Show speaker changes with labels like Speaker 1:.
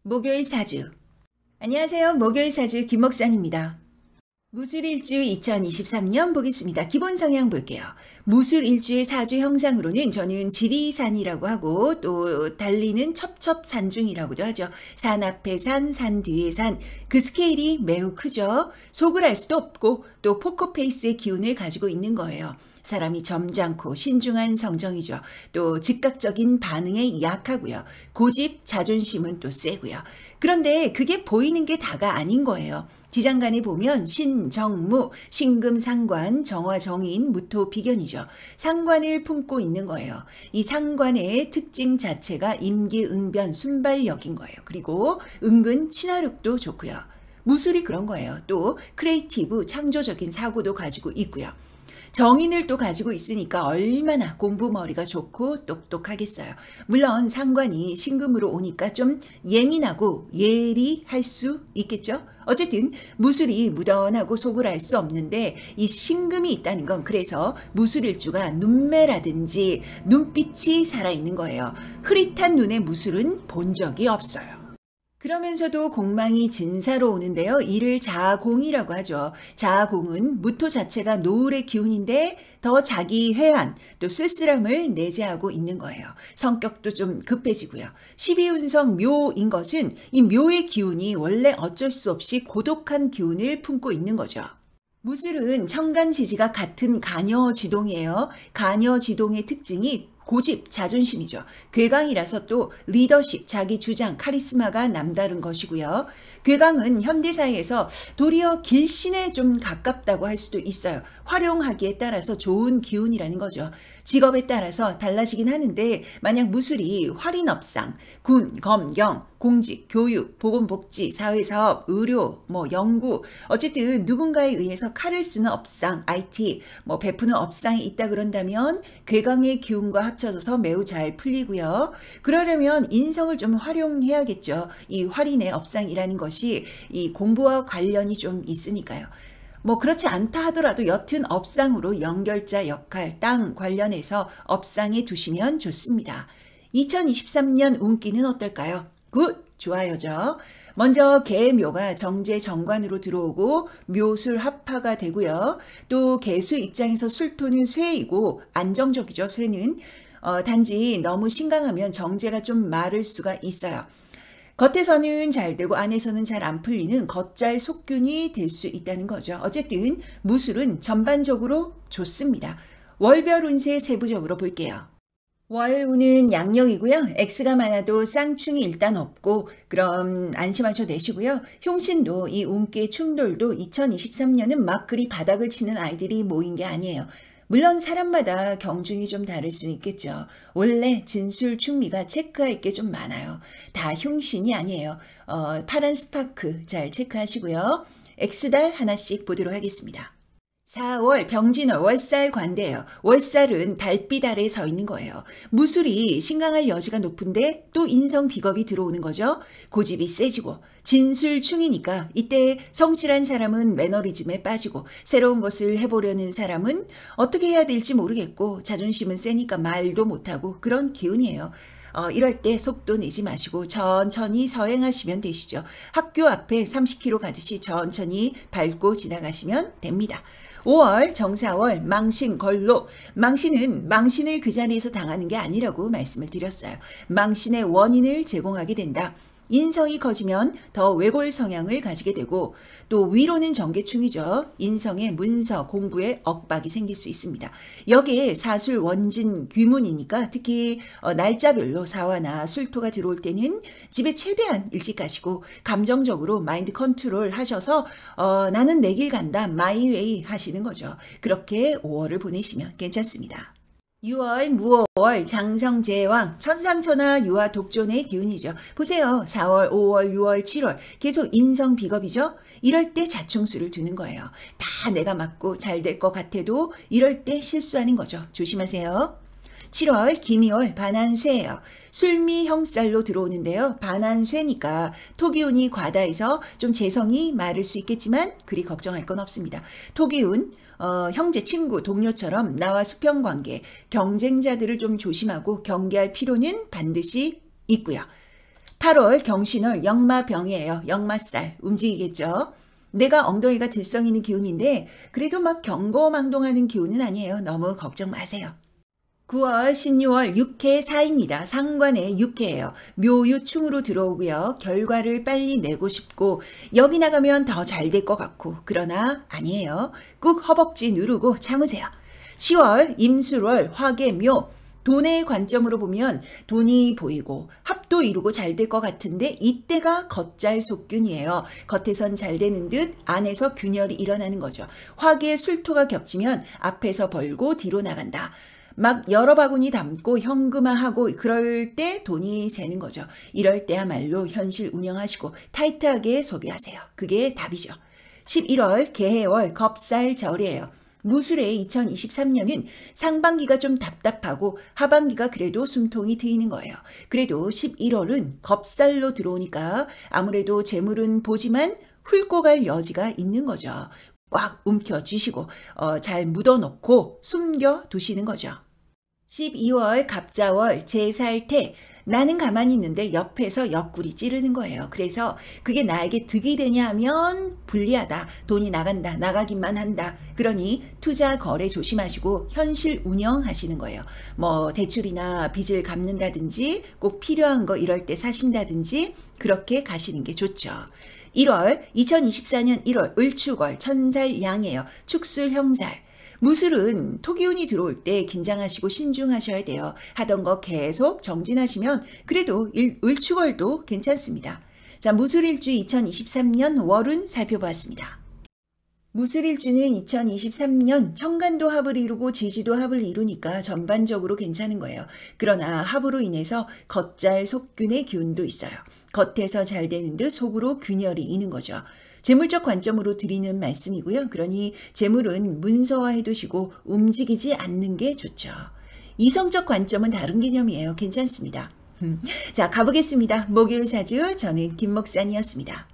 Speaker 1: 목요일 사주. 안녕하세요. 목요일 사주 김목산입니다. 무술일주 2023년 보겠습니다. 기본 성향 볼게요. 무술일주의 사주 형상으로는 저는 지리산이라고 하고 또 달리는 첩첩산중이라고도 하죠. 산 앞에 산, 산 뒤에 산. 그 스케일이 매우 크죠. 속을 알 수도 없고 또 포커페이스의 기운을 가지고 있는 거예요. 사람이 점잖고 신중한 성정이죠. 또 즉각적인 반응에 약하고요. 고집, 자존심은 또 세고요. 그런데 그게 보이는 게 다가 아닌 거예요. 지장간에 보면 신정무, 신금상관, 정화정인, 무토비견이죠. 상관을 품고 있는 거예요. 이 상관의 특징 자체가 임기응변, 순발력인 거예요. 그리고 은근 친화력도 좋고요. 무술이 그런 거예요. 또 크리에이티브, 창조적인 사고도 가지고 있고요. 정인을 또 가지고 있으니까 얼마나 공부머리가 좋고 똑똑하겠어요. 물론 상관이 신금으로 오니까 좀 예민하고 예리할 수 있겠죠. 어쨌든 무술이 무던하고 속을 알 수 없는데 이 신금이 있다는 건 그래서 무술일주가 눈매라든지 눈빛이 살아있는 거예요. 흐릿한 눈의 무술은 본 적이 없어요. 그러면서도 공망이 진사로 오는데요. 이를 자공이라고 하죠. 자공은 무토 자체가 노을의 기운인데 더 자기 회한, 또 쓸쓸함을 내재하고 있는 거예요. 성격도 좀 급해지고요. 12운성 묘인 것은 이 묘의 기운이 원래 어쩔 수 없이 고독한 기운을 품고 있는 거죠. 무술은 천간지지가 같은 간여지동이에요. 간여지동의 특징이 고집, 자존심이죠. 괴강이라서 또 리더십, 자기 주장, 카리스마가 남다른 것이고요. 괴강은 현대사회에서 도리어 길신에 좀 가깝다고 할 수도 있어요. 활용하기에 따라서 좋은 기운이라는 거죠. 직업에 따라서 달라지긴 하는데 만약 무술이 활인업상, 군, 검, 경, 공직, 교육, 보건복지, 사회사업, 의료, 연구 어쨌든 누군가에 의해서 칼을 쓰는 업상, IT, 베푸는 업상이 있다 그런다면 괴강의 기운과 합쳐져서 매우 잘 풀리고요. 그러려면 인성을 좀 활용해야겠죠. 이 활인의 업상이라는 것이 이 공부와 관련이 좀 있으니까요. 그렇지 않다 하더라도 여튼 업상으로 연결자 역할, 땅 관련해서 업상에 두시면 좋습니다. 2023년 운기는 어떨까요? 굿! 좋아요죠. 먼저 개묘가 정제 정관으로 들어오고 묘술 합파가 되고요. 또 개수 입장에서 술토는 쇠이고 안정적이죠. 쇠는. 단지 너무 신강하면 정제가 좀 마를 수가 있어요. 겉에서는 잘 되고 안에서는 잘 안 풀리는 겉잘 속균이 될 수 있다는 거죠. 어쨌든 무술은 전반적으로 좋습니다. 월별 운세 세부적으로 볼게요. 월운은 양력이고요. X가 많아도 쌍충이 일단 없고 그럼 안심하셔도 되시고요. 형신도 이 운기의 충돌도 2023년은 막 그리 바닥을 치는 아이들이 모인 게 아니에요. 물론 사람마다 경중이 좀 다를 수는 있겠죠. 원래 진술 충미가 체크할 게 좀 많아요. 다 흉신이 아니에요. 파란 스파크 잘 체크하시고요. X달 하나씩 보도록 하겠습니다. 4월 병진월 월살 관대예요. 월살은 달빛 아래에 서 있는 거예요. 무술이 신강할 여지가 높은데 또 인성 비겁이 들어오는 거죠. 고집이 세지고 진술충이니까 이때 성실한 사람은 매너리즘에 빠지고 새로운 것을 해보려는 사람은 어떻게 해야 될지 모르겠고 자존심은 세니까 말도 못하고 그런 기운이에요. 이럴 때 속도 내지 마시고 천천히 서행하시면 되시죠. 학교 앞에 30km 가듯이 천천히 밟고 지나가시면 됩니다. 5월 정사월 망신 걸로 망신은 망신을 그 자리에서 당하는 게 아니라고 말씀을 드렸어요. 망신의 원인을 제공하게 된다. 인성이 커지면 더 외골 성향을 가지게 되고 또 위로는 정계충이죠. 인성의 문서, 공부에 억박이 생길 수 있습니다. 여기에 사술, 원진, 귀문이니까 특히 날짜별로 사화나 술토가 들어올 때는 집에 최대한 일찍 가시고 감정적으로 마인드 컨트롤 하셔서 나는 내 길 간다, 마이웨이 하시는 거죠. 그렇게 5월을 보내시면 괜찮습니다. 6월 무월 장성제왕 천상천하 유화 독존의 기운이죠. 보세요. 4월 5월 6월 7월 계속 인성 비겁이죠. 이럴 때 자충수를 두는 거예요. 다 내가 맞고 잘 될 것 같아도 이럴 때 실수하는 거죠. 조심하세요. 7월 김이월 반한쇠예요. 술미형살로 들어오는데요. 반한쇠니까 토기운이 과다해서 좀 재성이 마를 수 있겠지만 그리 걱정할 건 없습니다. 토기운 형제, 친구, 동료처럼 나와 수평관계, 경쟁자들을 좀 조심하고 경계할 필요는 반드시 있고요. 8월 경신월 역마병이에요. 역마살 움직이겠죠. 내가 엉덩이가 들썩이는 기운인데 그래도 막 경거망동하는 기운은 아니에요. 너무 걱정 마세요. 9월 신유월 육해사입니다. 상관의 육해예요. 묘유충으로 들어오고요. 결과를 빨리 내고 싶고 여기 나가면 더 잘 될 것 같고 그러나 아니에요. 꾹 허벅지 누르고 참으세요. 10월 임술월 화계묘 돈의 관점으로 보면 돈이 보이고 합도 이루고 잘 될 것 같은데 이때가 겉잘속균이에요. 겉에선 잘 되는 듯 안에서 균열이 일어나는 거죠. 화계 술토가 겹치면 앞에서 벌고 뒤로 나간다. 막 여러 바구니 담고 현금화하고 그럴 때 돈이 새는 거죠. 이럴 때야말로 현실 운영하시고 타이트하게 소비하세요. 그게 답이죠. 11월 개해월 겁살절이에요. 무술의 2023년은 상반기가 좀 답답하고 하반기가 그래도 숨통이 트이는 거예요. 그래도 11월은 겁살로 들어오니까 아무래도 재물은 보지만 훑고 갈 여지가 있는 거죠. 꽉 움켜쥐시고 잘 묻어놓고 숨겨두시는 거죠. 12월 갑자월 제살태 나는 가만히 있는데 옆에서 옆구리 찌르는 거예요. 그래서 그게 나에게 득이 되냐 하면 불리하다. 돈이 나간다. 나가기만 한다. 그러니 투자 거래 조심하시고 현실 운영하시는 거예요. 뭐 대출이나 빚을 갚는다든지 꼭 필요한 거 이럴 때 사신다든지 그렇게 가시는 게 좋죠. 1월 2024년 1월 을축월 천살양이에요. 축술형살. 무술은 토기운이 들어올 때 긴장하시고 신중하셔야 돼요. 하던 거 계속 정진하시면 그래도 을축월도 괜찮습니다. 자, 무술일주 2023년 월운 살펴보았습니다. 무술일주는 2023년 청간도 합을 이루고 지지도 합을 이루니까 전반적으로 괜찮은 거예요. 그러나 합으로 인해서 겉잘 속균의 기운도 있어요. 겉에서 잘 되는 듯 속으로 균열이 있는 거죠. 재물적 관점으로 드리는 말씀이고요. 그러니 재물은 문서화해 두시고 움직이지 않는 게 좋죠. 이성적 관점은 다른 개념이에요. 괜찮습니다. 자, 가보겠습니다. 목요일 사주 저는 김 목사님이었습니다.